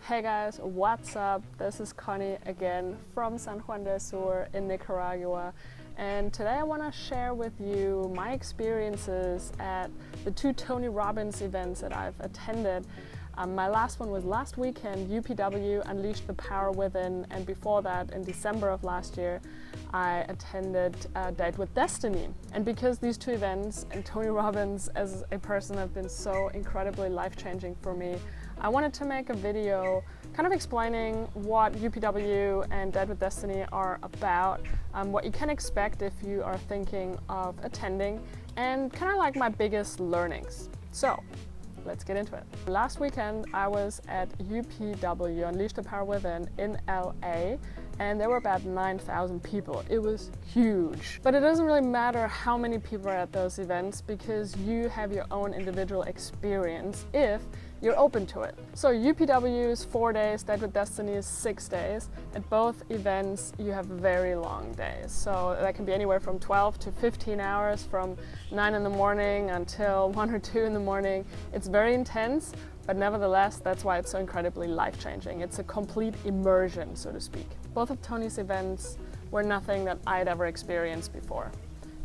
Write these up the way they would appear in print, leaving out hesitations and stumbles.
Hey guys, what's up? This is Conni again from San Juan del Sur in Nicaragua, and today I want to share with you my experiences at the two Tony Robbins events that I've attended. My last one was last weekend, UPW Unleash the Power Within, and before that, in December of last year, I attended Date with Destiny. And because these two events and Tony Robbins as a person have been so incredibly life-changing for me, I wanted to make a video kind of explaining what UPW and Date with Destiny are about, what you can expect if you are thinking of attending, and kind of like my biggest learnings. So, let's get into it. Last weekend I was at UPW, Unleash the Power Within, in LA, and there were about 9,000 people. It was huge. But it doesn't really matter how many people are at those events because you have your own individual experience if you're open to it. So UPW is 4 days, Date with Destiny is 6 days. At both events you have very long days. So that can be anywhere from 12 to 15 hours, from 9 in the morning until 1 or 2 in the morning. It's very intense, but nevertheless, that's why it's so incredibly life-changing. It's a complete immersion, so to speak. Both of Tony's events were nothing that I'd ever experienced before.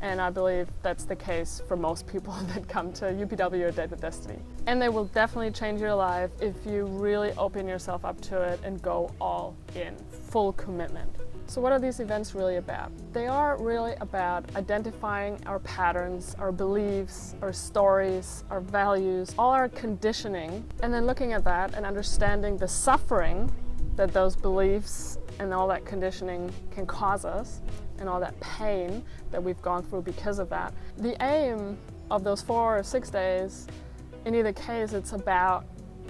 And I believe that's the case for most people that come to UPW or Date with Destiny. And they will definitely change your life if you really open yourself up to it and go all in, full commitment. So what are these events really about? They are really about identifying our patterns, our beliefs, our stories, our values, all our conditioning, and then looking at that and understanding the suffering that those beliefs and all that conditioning can cause us, and all that pain that we've gone through because of that. The aim of those 4 or 6 days, in either case, it's about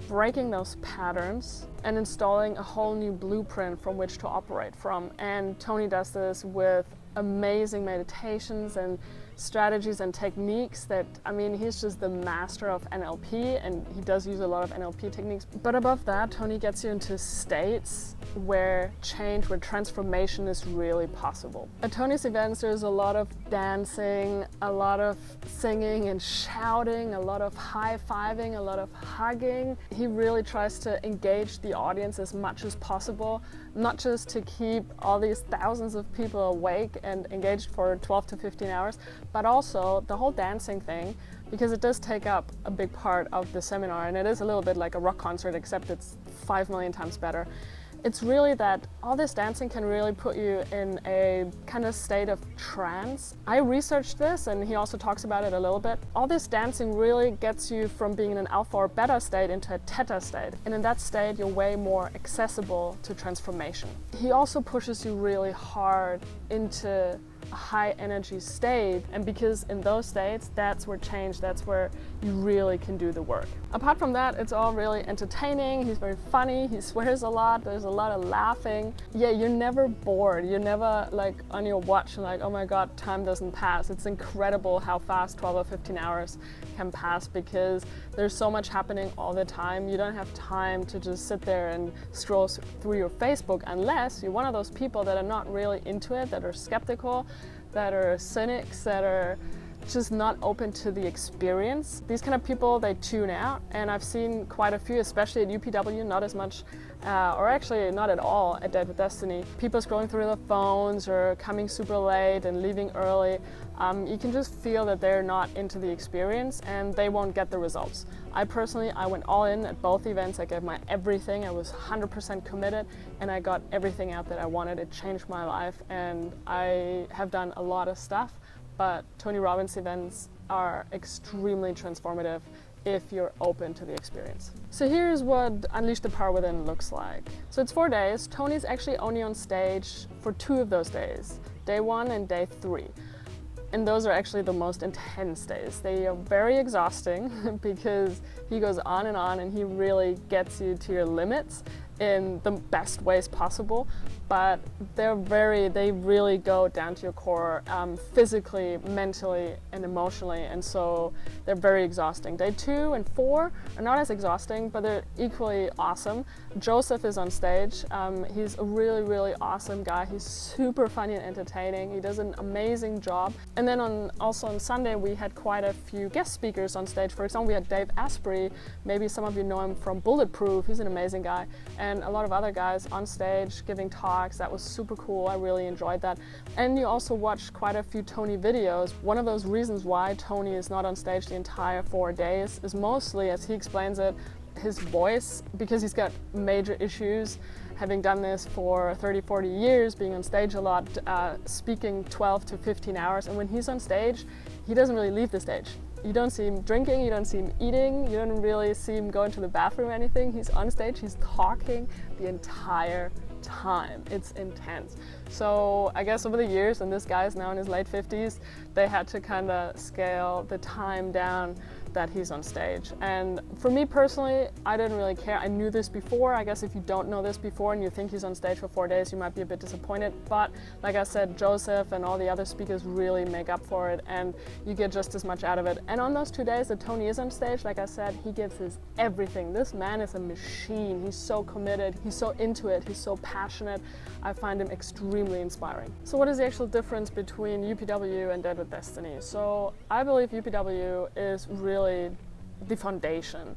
breaking those patterns and installing a whole new blueprint from which to operate from. And Tony does this with amazing meditations and strategies and techniques that, I mean, he's just the master of NLP, and he does use a lot of NLP techniques. But above that, Tony gets you into states where change, where transformation is really possible. At Tony's events, there's a lot of dancing, a lot of singing and shouting, a lot of high-fiving, a lot of hugging. He really tries to engage the audience as much as possible, not just to keep all these thousands of people awake and engaged for 12 to 15 hours, but also the whole dancing thing, because it does take up a big part of the seminar, and it is a little bit like a rock concert, except it's 5 million times better. It's really that all this dancing can really put you in a kind of state of trance. I researched this, and he also talks about it a little bit. All this dancing really gets you from being in an alpha or beta state into a theta state. And in that state, you're way more accessible to transformation. He also pushes you really hard into a high energy state, and because in those states, that's where change, that's where you really can do the work. Apart from that, it's all really entertaining. He's very funny, he swears a lot, there's a lot of laughing. Yeah, you're never bored, you're never like on your watch and like, oh my god, time doesn't pass. It's incredible how fast 12 or 15 hours can pass because there's so much happening all the time. You don't have time to just sit there and scroll through your Facebook unless you're one of those people that are not really into it, that are skeptical, that are cynics, that are just not open to the experience. These kind of people, they tune out, and I've seen quite a few, especially at UPW, not as much, or actually not at all at Date with Destiny. People scrolling through their phones or coming super late and leaving early. You can just feel that they're not into the experience and they won't get the results. I went all in at both events. I gave my everything. I was 100% committed, and I got everything out that I wanted. It changed my life, and I have done a lot of stuff, but Tony Robbins events are extremely transformative if you're open to the experience. So here's what Unleash the Power Within looks like. So it's 4 days. Tony's actually only on stage for 2 of those days, day 1 and day 3. And those are actually the most intense days. They are very exhausting because he goes on and he really gets you to your limits in the best ways possible, but they really go down to your core, physically, mentally, and emotionally, and so they're very exhausting. Day 2 and 4 are not as exhausting, but they're equally awesome. Joseph is on stage. He's a really, really awesome guy. He's super funny and entertaining. He does an amazing job. And then also on Sunday, we had quite a few guest speakers on stage. For example, we had Dave Asprey. Maybe some of you know him from Bulletproof. He's an amazing guy. and a lot of other guys on stage giving talks. That was super cool. I really enjoyed that. And you also watched quite a few Tony videos. One of those reasons why Tony is not on stage the entire 4 days is mostly, as he explains it, his voice, because he's got major issues, having done this for 30-40 years, being on stage a lot, speaking 12 to 15 hours, and when he's on stage, he doesn't really leave the stage. You don't see him drinking, you don't see him eating, you don't really see him going to the bathroom or anything. He's on stage, he's talking the entire time. It's intense. So I guess over the years, and this guy is now in his late 50s, they had to kind of scale the time down that he's on stage. And for me personally, I didn't really care. I knew this before. I guess if you don't know this before and you think he's on stage for 4 days, you might be a bit disappointed. But like I said, Joseph and all the other speakers really make up for it, and you get just as much out of it. And on those 2 days that Tony is on stage, like I said, he gives his everything. This man is a machine. He's so committed, he's so into it, he's so passionate. I find him extremely inspiring. So what is the actual difference between UPW and Dead with Destiny? So I believe UPW is really the foundation.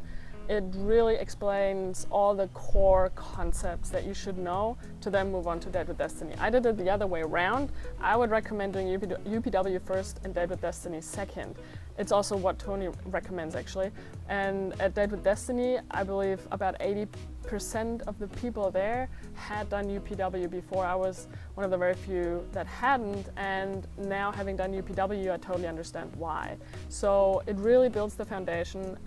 It really explains all the core concepts that you should know to then move on to Dead with Destiny. I did it the other way around. I would recommend doing UPW first and Dead with Destiny second. It's also what Tony recommends actually. And at Dead with Destiny, I believe about 80% of the people there had done UPW before. I was one of the very few that hadn't, and now having done UPW, I totally understand why. So it really builds the foundation,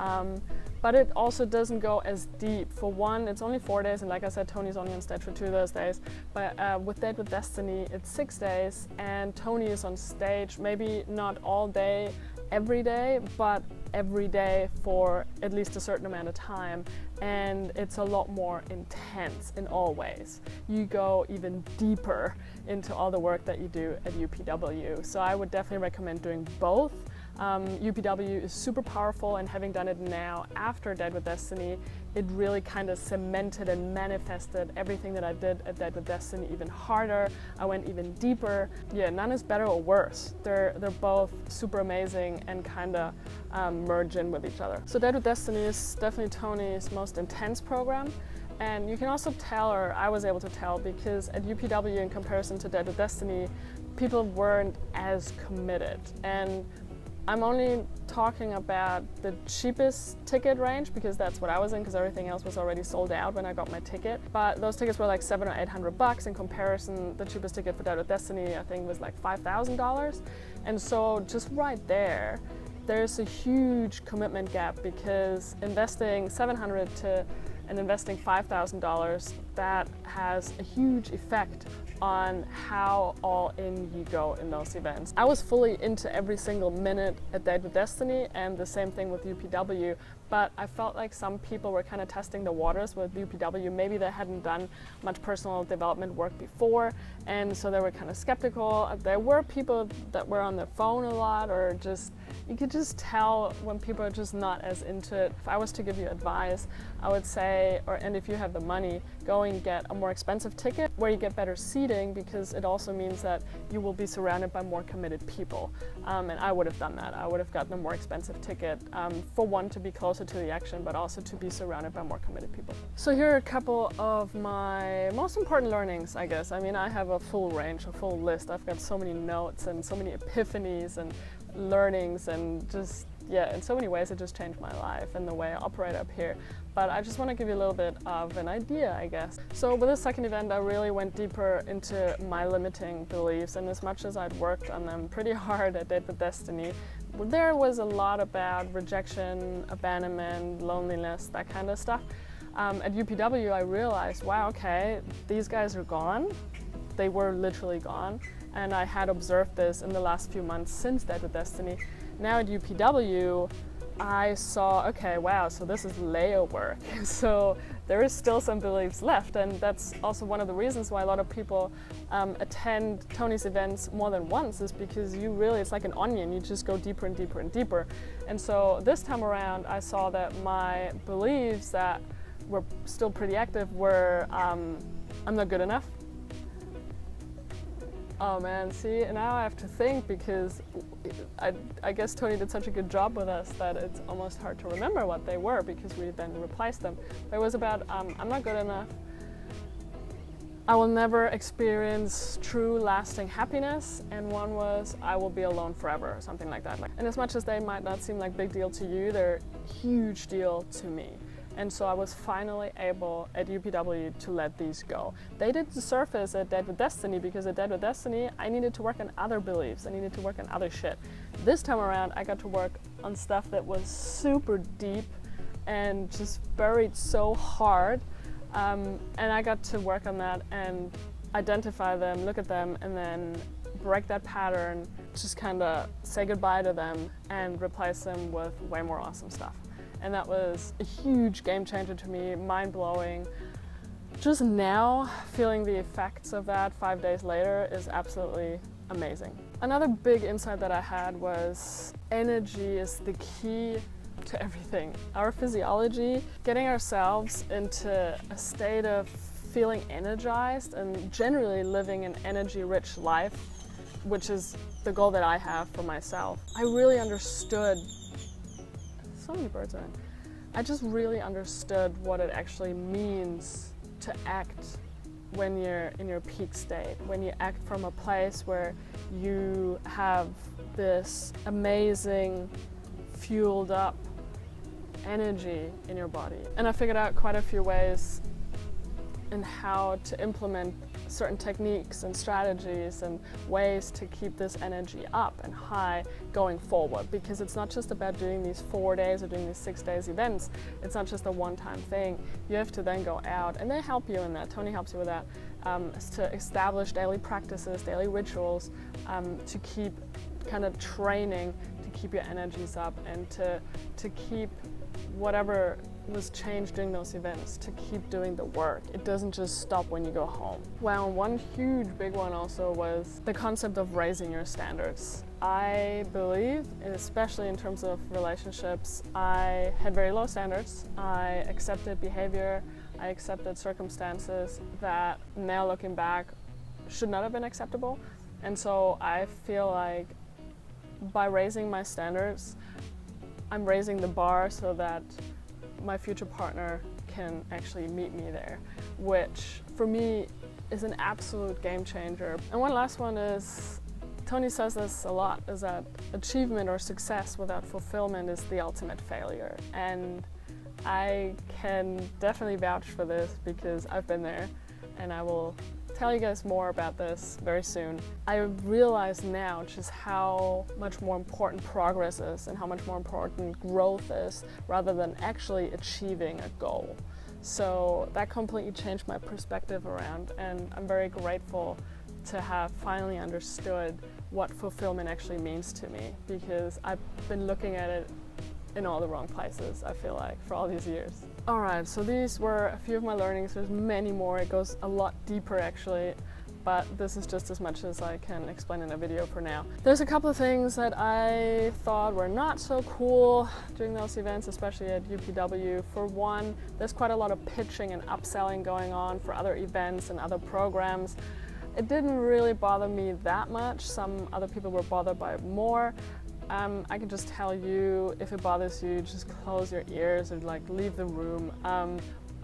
but it also doesn't go as deep. For one, it's only 4 days, and like I said, Tony's only on stage for 2 of those days. But with Dead with Destiny, it's 6 days, and Tony is on stage maybe not all day, every day, but every day for at least a certain amount of time, and it's a lot more intense in all ways. You go even deeper into all the work that you do at UPW. So I would definitely recommend doing both. UPW is super powerful, and having done it now after Dead with Destiny, it really kind of cemented and manifested everything that I did at Dead with Destiny even harder. I went even deeper. Yeah, none is better or worse. They're both super amazing and kind of merge in with each other. So Dead with Destiny is definitely Tony's most intense program. And you can also tell, or I was able to tell, because at UPW in comparison to Dead with Destiny, people weren't as committed. And I'm only talking about the cheapest ticket range because that's what I was in, because everything else was already sold out when I got my ticket. But those tickets were like $700 or $800 in comparison. The cheapest ticket for Dead with Destiny, I think, was like $5,000. And so just right there, there's a huge commitment gap, because investing $700 to and investing $5,000, that has a huge effect on how all in you go in those events. I was fully into every single minute at Dead with Destiny, and the same thing with UPW, but I felt like some people were kind of testing the waters with UPW. Maybe they hadn't done much personal development work before, and so they were kind of skeptical. There were people that were on their phone a lot, or just, you could just tell when people are just not as into it. If I was to give you advice, I would say, and if you have the money, go and get a more expensive ticket where you get better seating, because it also means that you will be surrounded by more committed people. And I would have done that. I would have gotten a more expensive ticket, for one, to be closer to the action, but also to be surrounded by more committed people. So here are a couple of my most important learnings, I guess. I mean, I have a full range, a full list. I've got so many notes and so many epiphanies and learnings, and just, yeah, in so many ways it just changed my life and the way I operate up here. But I just want to give you a little bit of an idea, I guess. So with this second event, I really went deeper into my limiting beliefs, and as much as I'd worked on them pretty hard at Dead with Destiny, there was a lot about rejection, abandonment, loneliness, that kind of stuff. At UPW, I realized, wow, okay, these guys are gone. They were literally gone. And I had observed this in the last few months since Dead with Destiny. Now at UPW, I saw, okay, wow, so this is layer work. So there is still some beliefs left, and that's also one of the reasons why a lot of people attend Tony's events more than once, is because you really, it's like an onion, you just go deeper and deeper and deeper. And so this time around, I saw that my beliefs that were still pretty active were, I'm not good enough. Oh man, see, now I have to think, because I guess Tony did such a good job with us that it's almost hard to remember what they were, because we then replaced them. It was about, I'm not good enough, I will never experience true lasting happiness, and one was I will be alone forever, or something like that. And as much as they might not seem like big deal to you, they're a huge deal to me. And so I was finally able at UPW to let these go. They didn't surface at Dead with Destiny, because at Dead with Destiny I needed to work on other beliefs, I needed to work on other shit. This time around I got to work on stuff that was super deep and just buried so hard. And I got to work on that and identify them, look at them, and then break that pattern, just kind of say goodbye to them and replace them with way more awesome stuff. And that was a huge game changer to me, mind-blowing. Just now, feeling the effects of that 5 days later is absolutely amazing. Another big insight that I had was energy is the key to everything. Our physiology, getting ourselves into a state of feeling energized and generally living an energy-rich life, which is the goal that I have for myself. I really understood, so many birds are in. I just really understood what it actually means to act when you're in your peak state, when you act from a place where you have this amazing, fueled up energy in your body. And I figured out quite a few ways in how to implement certain techniques and strategies and ways to keep this energy up and high going forward, because it's not just about doing these 4 days or doing these 6 days events. It's not just a one-time thing. You have to then go out, and they help you in that. Tony helps you with that, to establish daily practices, daily rituals, to keep kind of training to keep your energies up and to keep whatever was changed during those events, to keep doing the work. It doesn't just stop when you go home. Well, one huge big one also was the concept of raising your standards. I believe, especially in terms of relationships, I had very low standards. I accepted behavior, I accepted circumstances that now looking back should not have been acceptable. And so I feel like by raising my standards, I'm raising the bar so that my future partner can actually meet me there, which for me is an absolute game changer. And one last one is, Tony says this a lot, is that achievement or success without fulfillment is the ultimate failure. And I can definitely vouch for this because I've been there, and I will tell you guys more about this very soon. I realize now just how much more important progress is and how much more important growth is rather than actually achieving a goal. So that completely changed my perspective around, and I'm very grateful to have finally understood what fulfillment actually means to me, because I've been looking at it in all the wrong places, I feel like, for all these years. Alright, so these were a few of my learnings. There's many more. It goes a lot deeper actually, but this is just as much as I can explain in a video for now. There's a couple of things that I thought were not so cool during those events, especially at UPW. For one, there's quite a lot of pitching and upselling going on for other events and other programs. It didn't really bother me that much. Some other people were bothered by it more. I can just tell you, if it bothers you, just close your ears or like leave the room.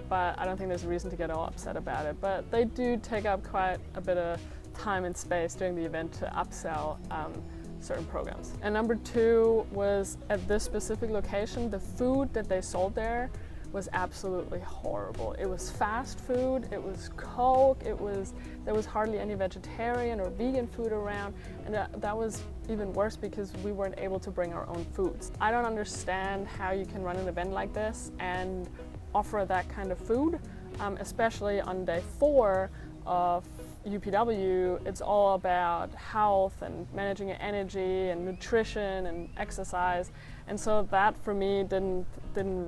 But I don't think there's a reason to get all upset about it. But they do take up quite a bit of time and space during the event to upsell certain programs. And number two was, at this specific location, the food that they sold there was absolutely horrible. It was fast food, it was Coke, there was hardly any vegetarian or vegan food around, and that was even worse because we weren't able to bring our own foods. I don't understand how you can run an event like this and offer that kind of food, especially on day 4 of UPW. It's all about health and managing your energy and nutrition and exercise, and so that for me didn't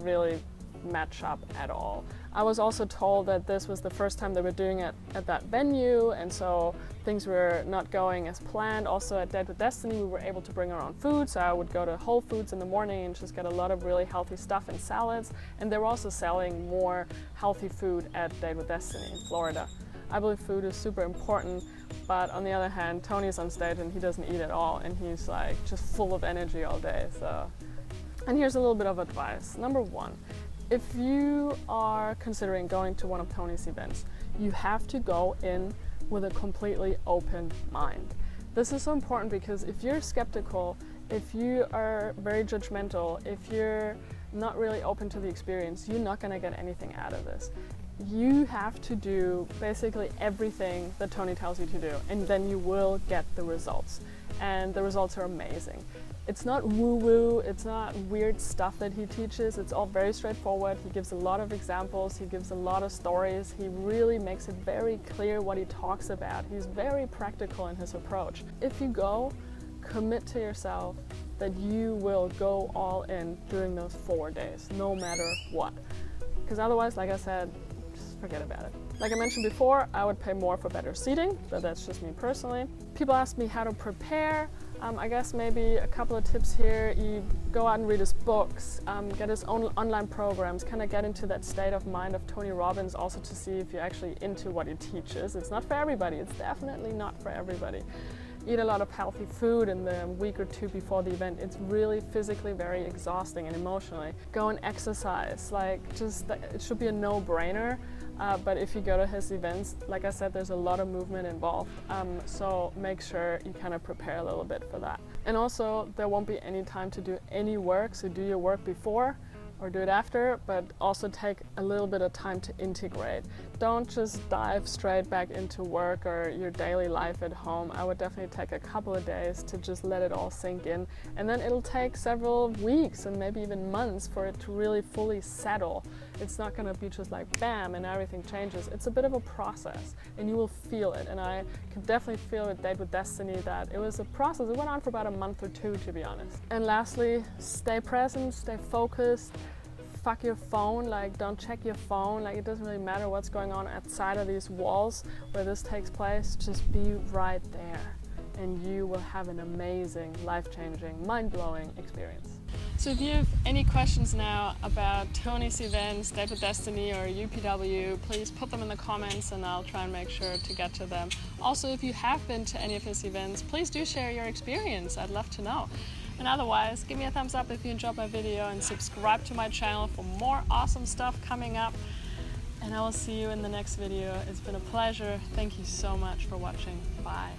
really match up at all. I was also told that this was the first time they were doing it at that venue, and so things were not going as planned. Also at Dead with Destiny we were able to bring our own food, so I would go to Whole Foods in the morning and just get a lot of really healthy stuff and salads, and they were also selling more healthy food at Dead with Destiny in Florida. I believe food is super important, but on the other hand, Tony's on stage and he doesn't eat at all, and he's like just full of energy all day. So, and here's a little bit of advice. Number 1, If you are considering going to one of Tony's events, you have to go in with a completely open mind. This is so important because if you're skeptical, if you are very judgmental, if you're not really open to the experience, you're not going to get anything out of this. You have to do basically everything that Tony tells you to do, and then you will get the results. And the results are amazing. It's not woo-woo, it's not weird stuff that he teaches, it's all very straightforward. He gives a lot of examples, he gives a lot of stories, he really makes it very clear what he talks about. He's very practical in his approach. If you go, commit to yourself that you will go all in during those 4 days, no matter what. Because otherwise, like I said, just forget about it. Like I mentioned before, I would pay more for better seating, but that's just me personally. People ask me how to prepare. I guess maybe a couple of tips here. You go out and read his books, get his own online programs, kind of get into that state of mind of Tony Robbins, also to see if you're actually into what he teaches. It's not for everybody, it's definitely not for everybody. Eat a lot of healthy food in the week or two before the event. It's really physically very exhausting and emotionally. Go and exercise, it should be a no-brainer. But if you go to his events, like I said, there's a lot of movement involved. So make sure you kind of prepare a little bit for that. And also, there won't be any time to do any work, so do your work before or do it after, but also take a little bit of time to integrate. Don't just dive straight back into work or your daily life at home. I would definitely take a couple of days to just let it all sink in, and then it'll take several weeks and maybe even months for it to really fully settle. It's not gonna be just like bam and everything changes. It's a bit of a process and you will feel it, and I could definitely feel with Date with Destiny that it was a process. It went on for about a month or two, to be honest. And lastly, stay present, stay focused. Fuck your phone, don't check your phone, it doesn't really matter what's going on outside of these walls where this takes place. Just be right there and you will have an amazing, life-changing, mind-blowing experience. So if you have any questions now about Tony's events, Date with Destiny or UPW, please put them in the comments and I'll try and make sure to get to them. Also, if you have been to any of his events, please do share your experience. I'd love to know. And otherwise, give me a thumbs up if you enjoyed my video and subscribe to my channel for more awesome stuff coming up. And I will see you in the next video. It's been a pleasure. Thank you so much for watching. Bye.